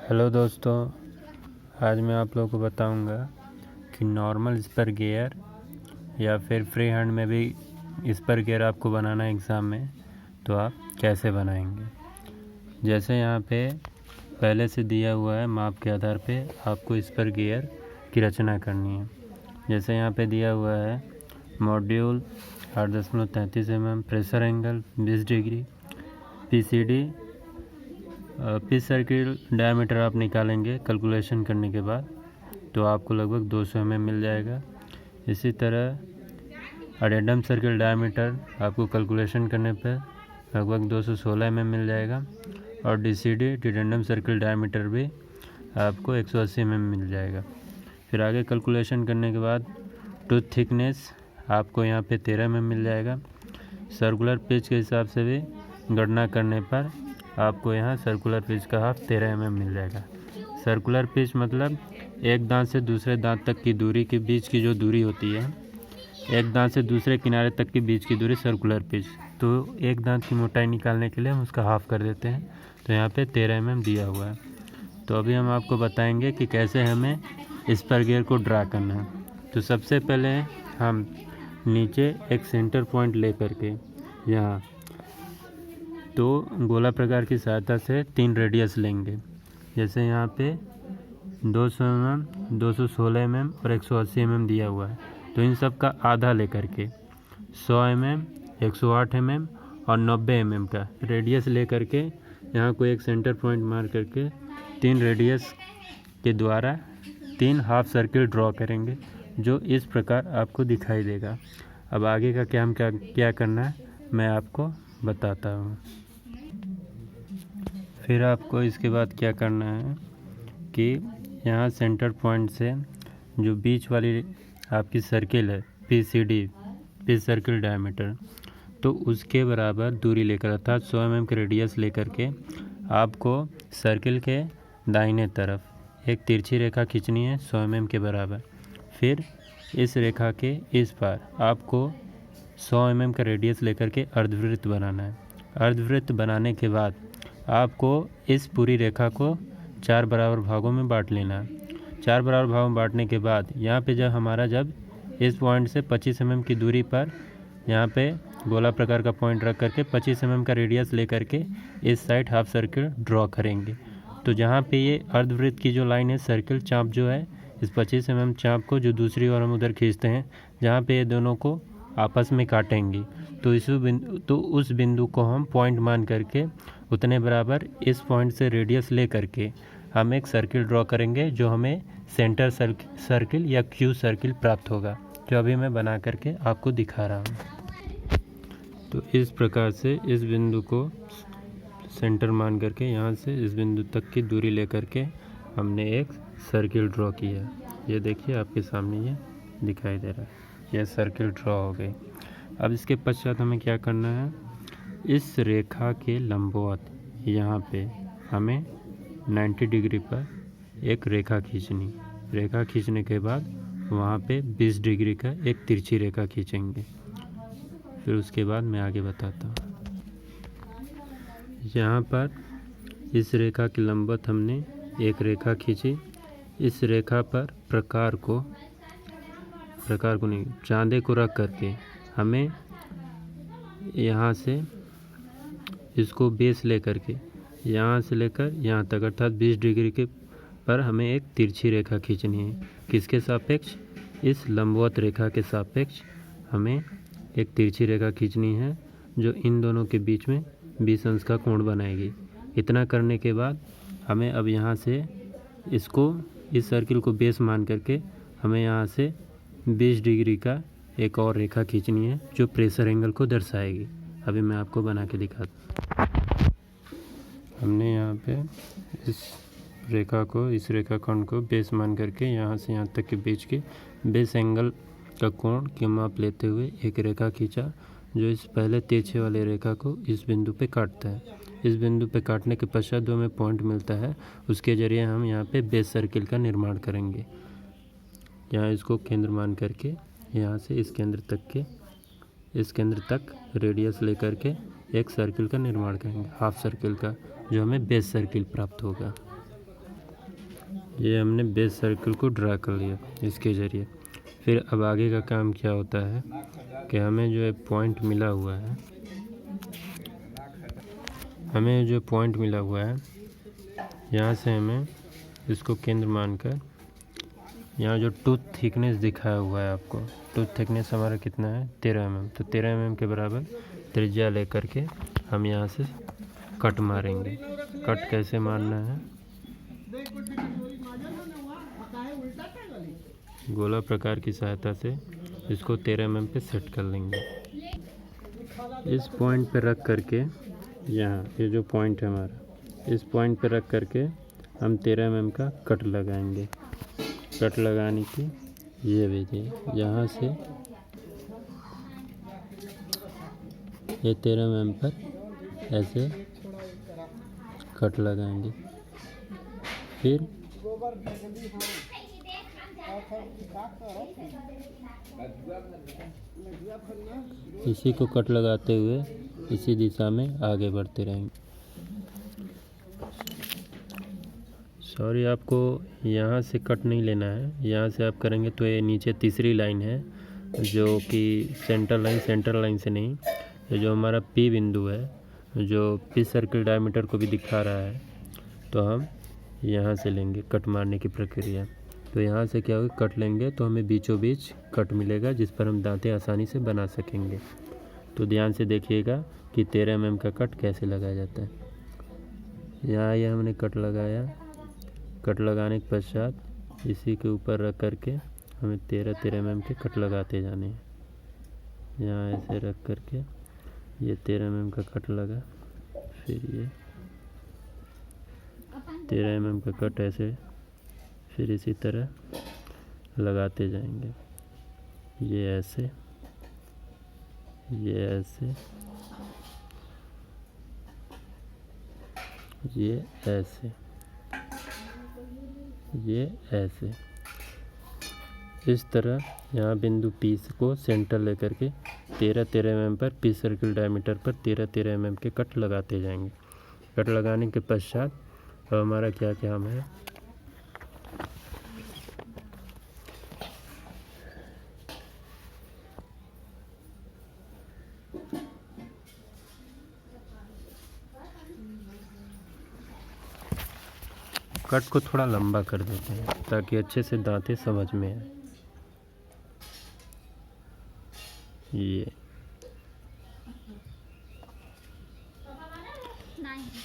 Hello दोस्तों, आज मैं आप लोगों को बताऊंगा कि नॉर्मल स्पर गियर या फिर फ्री हैंड में भी स्पर गियर आपको बनाना है एग्ज़ाम में, तो आप कैसे बनाएंगे। जैसे यहाँ पे पहले से दिया हुआ है, माप के आधार पे आपको स्पर गियर की रचना करनी है। जैसे यहाँ पे दिया हुआ है module 8.33 mm, pressure angle 20 degree, PCD pitch circle diameter आप निकालेंगे कैलकुलेशन करने के बाद, तो आपको लगभग 200 mm मिल जाएगा। इसी तरह अडेंडम सर्किल डायमीटर आपको कैलकुलेशन करने पर लगभग 216 mm मिल जाएगा। और DCD डिडेंडम सर्किल डायमीटर भी आपको 180 mm मिल जाएगा। फिर आगे कैलकुलेशन करने के बाद टूथ थिकनेस आपको यहाँ पे 13 mm मिल जाएगा। सर्कुलर पिच के हिसाब से भी गणना करने पर आपको यहाँ सर्कुलर पिच का हाफ 13 mm मिल जाएगा। सर्कुलर पिच मतलब एक दांत से दूसरे दांत तक की दूरी के बीच की जो दूरी होती है, एक दांत से दूसरे किनारे तक की बीच की दूरी सर्कुलर पिच। तो एक दांत की मोटाई निकालने के लिए हम उसका हाफ कर देते हैं, तो यहाँ पे 13 mm दिया हुआ है। तो अभी हम आपको बताएंगे कि कैसे हमें स्पर गियर को ड्रा करना है। तो सबसे पहले हम नीचे एक सेंटर पॉइंट ले करके यहाँ तो गोला प्रकार की सहायता से 3 रेडियस लेंगे। जैसे यहाँ पे 200 mm, 216 mm और 180 mm दिया हुआ है, तो इन सब का आधा लेकर के 100 mm, 108 mm और 90 mm का रेडियस ले करके यहाँ को एक सेंटर पॉइंट मार करके 3 रेडियस के द्वारा 3 हाफ सर्किल ड्रॉ करेंगे, जो इस प्रकार आपको दिखाई देगा। अब आगे का क्या करना है मैं आपको बताता हूँ। फिर आपको इसके बाद क्या करना है कि यहाँ सेंटर पॉइंट से जो बीच वाली आपकी सर्किल है PCD पिच सर्किल डायमीटर, तो उसके बराबर दूरी लेकर अर्थात 100 mm के रेडियस लेकर के आपको सर्किल के दाहिने तरफ एक तिरछी रेखा खींचनी है 100 mm के बराबर। फिर इस रेखा के इस पार आपको 100 mm का रेडियस लेकर के अर्धवृत्त बनाना है। अर्धवृत्त बनाने के बाद आपको इस पूरी रेखा को 4 बराबर भागों में बांट लेना है। 4 बराबर भागों में बांटने के बाद यहाँ पे जब इस पॉइंट से 25 mm की दूरी पर यहाँ पे गोला प्रकार का पॉइंट रख करके 25 mm का रेडियस लेकर के इस साइड हाफ सर्किल ड्रॉ करेंगे। तो जहाँ पे ये अर्धवृत्त की जो लाइन है, सर्किल चाप जो है, इस 25 mm चाप को जो दूसरी ओर हम उधर खींचते हैं, जहाँ पे ये दोनों को आपस में काटेंगी, तो उस बिंदु को हम पॉइंट मान करके उतने बराबर इस पॉइंट से रेडियस ले करके हम एक सर्किल ड्रॉ करेंगे, जो हमें सेंटर सर्किल या क्यू सर्किल प्राप्त होगा, जो अभी मैं बना करके आपको दिखा रहा हूँ। तो इस प्रकार से इस बिंदु को सेंटर मान करके यहाँ से इस बिंदु तक की दूरी ले करके हमने एक सर्किल ड्रॉ किया। ये देखिए आपके सामने ये दिखाई दे रहा है, यह सर्किल ड्रॉ हो गई। अब इसके पश्चात हमें क्या करना है, इस रेखा के लंबवत यहाँ पे हमें 90 डिग्री पर एक रेखा खींचनी। रेखा खींचने के बाद वहाँ पे 20 डिग्री का एक तिरछी रेखा खींचेंगे। फिर उसके बाद मैं आगे बताता हूँ। यहाँ पर इस रेखा के लंबवत हमने एक रेखा खींची। इस रेखा पर प्रकार को नहीं, चांदे को रख करके हमें यहाँ से इसको बेस लेकर के यहाँ से लेकर यहाँ तक अर्थात 20 डिग्री के पर हमें एक तिरछी रेखा खींचनी है। किसके सापेक्ष? इस लंबवत रेखा के सापेक्ष हमें एक तिरछी रेखा खींचनी है, जो इन दोनों के बीच में 20 अंश का कोण बनाएगी। इतना करने के बाद हमें अब यहाँ से इस सर्किल को बेस मान करके हमें यहाँ से 20 डिग्री का एक और रेखा खींचनी है, जो प्रेशर एंगल को दर्शाएगी। अभी मैं आपको बना के दिखाता हूँ। हमने यहाँ पे इस रेखाखंड को बेस मान करके यहाँ से यहाँ तक के बीच के बेस एंगल का कोण की माप लेते हुए एक रेखा खींचा, जो इस पहले तिरछे वाले रेखा को इस बिंदु पे काटता है। इस बिंदु पे काटने के पश्चात जो हमें पॉइंट मिलता है, उसके जरिए हम यहाँ पे बेस सर्किल का निर्माण करेंगे। यहाँ इसको केंद्र मान करके यहाँ से इस केंद्र तक रेडियस लेकर के एक सर्किल का निर्माण करेंगे, हाफ सर्किल का, जो हमें बेस सर्किल प्राप्त होगा। ये हमने बेस सर्कल को ड्रा कर लिया इसके ज़रिए। फिर अब आगे का काम क्या होता है कि हमें जो है पॉइंट मिला हुआ है, यहाँ से हमें इसको केंद्र मानकर यहाँ जो टूथ थिकनेस दिखाया हुआ है आपको, टूथ थिकनेस हमारा कितना है 13 mm, तो 13 mm के बराबर त्रिज्या लेकर के हम यहाँ से कट मारेंगे। कट कैसे मारना है, गोला प्रकार की सहायता से इसको 13 mm पे सेट कर लेंगे। इस पॉइंट पे रख करके यहाँ ये जो पॉइंट है हमारा, इस पॉइंट पे रख करके हम 13 mm का कट लगाएंगे। कट लगाने की ये विधि, यहाँ से ये 13 mm पर ऐसे कट लगाएंगे। फिर इसी को कट लगाते हुए इसी दिशा में आगे बढ़ते रहेंगे। सॉरी, आपको यहाँ से कट नहीं लेना है, यहाँ से आप करेंगे तो ये नीचे तीसरी लाइन है जो कि सेंटर लाइन से नहीं, ये जो हमारा पी बिंदु है जो पी सर्कल डायमीटर को भी दिखा रहा है, तो हम यहाँ से लेंगे कट मारने की प्रक्रिया। तो यहाँ से क्या होगा, कट लेंगे तो हमें बीचों बीच कट मिलेगा जिस पर हम दांतें आसानी से बना सकेंगे। तो ध्यान से देखिएगा कि 13 mm का कट कैसे लगाया जाता है। यहाँ ये हमने कट लगाया, कट लगाने के पश्चात इसी के ऊपर रख करके हमें 13 mm के कट लगाते जाने हैं। यहाँ ऐसे रख करके ये 13 mm का कट लगा, फिर ये 13 mm का कट ऐसे फिर इसी तरह लगाते जाएंगे। ये ऐसे, ये ऐसे, ये ऐसे, ये ऐसे, इस तरह यहाँ बिंदु P को सेंटर लेकर के 13 mm पर पी सर्कल डायमीटर पर 13 mm के कट लगाते जाएंगे। कट लगाने के पश्चात अब हमारा क्या काम है, कट को थोड़ा लंबा कर देते हैं ताकि अच्छे से दांतें समझ में आए। ये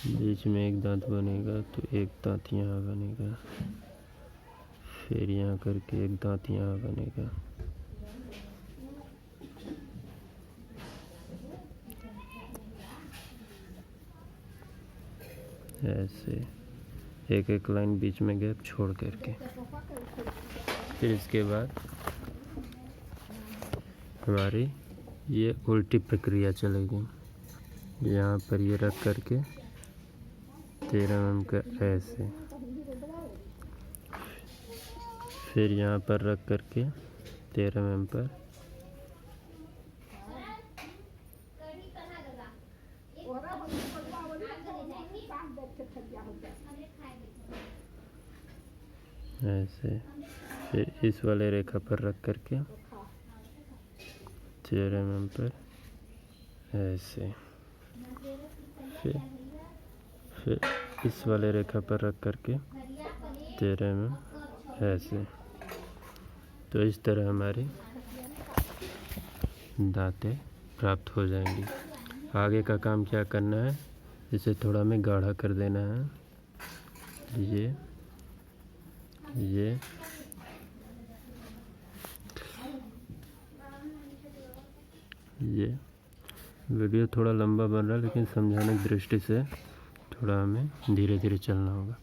बीच में एक दांत बनेगा तो एक दांत यहाँ बनेगा, फिर यहाँ करके एक दांत यहाँ बनेगा। ऐसे एक एक लाइन बीच में गैप छोड़ करके, फिर इसके बाद हमारी ये उल्टी प्रक्रिया चलेगी। यहाँ पर ये रख करके 13 mm का ऐसे, फिर यहाँ पर रख करके 13 mm पर ऐसे, फिर इस वाले रेखा पर रख करके 13 mm पर ऐसे, फिर इस वाले रेखा पर रख करके 13 mm ऐसे। तो इस तरह हमारी दांतें प्राप्त हो जाएंगी। आगे का काम क्या करना है, इसे थोड़ा हमें गाढ़ा कर देना है। ये वीडियो थोड़ा लंबा बन रहा है, लेकिन समझाने की दृष्टि से थोड़ा हमें धीरे धीरे चलना होगा।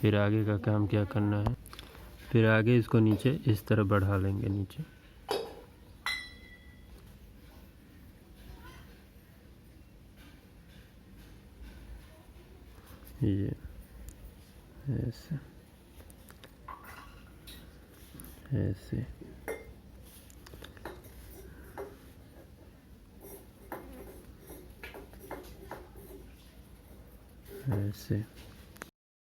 फिर आगे का काम क्या करना है, फिर आगे इसको नीचे इस तरह बढ़ा लेंगे, नीचे ये ऐसे ऐसे, ऐसे